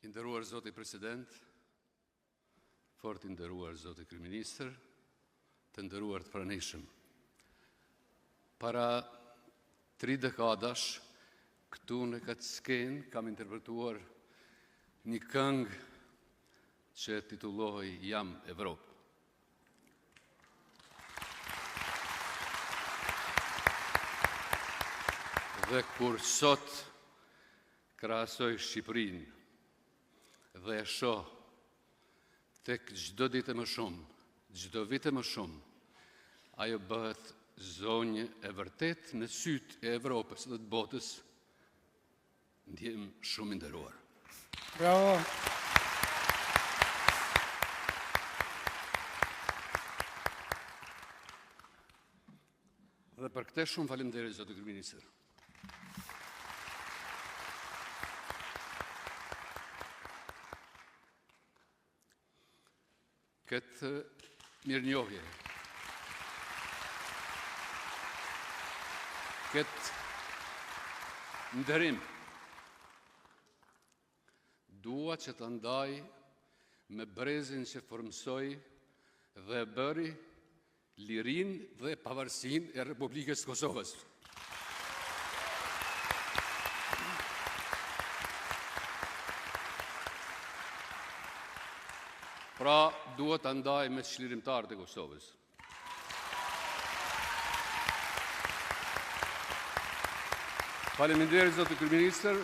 I nderuar Zoti President, fort i nderuar Zoti Kryeministër, të nderuar të pranishëm. Para 3 dekadash, këtu në këtë skenë kam interpretuar një këngë që titullohej Jam Evropë. Dhe kur sot krahasoj Shqipërinë dhe e shoh tek çdo ditë më shumë, çdo vit më shumë, ajo bëhet zonjë e vërtet në sytë e Evropës dhe të botës, ndjem shumë i nderuar. Bravo. Dhe për këtë shumë faleminderit Zoti Kryeministër. Këtë mirënjohje, këtë nderim, dua që të ndaj me brezin që formsoi dhe bëri lirinë dhe pavarësinë e Republikës Kosovës. Pra, duhet të ndaj me çlirimtarët e Kosovës. Faleminderit Zoti Kryeministër,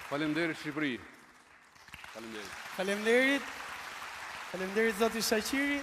faleminderit Shqipëri. Faleminderit. Faleminderit Zoti Shaqiri.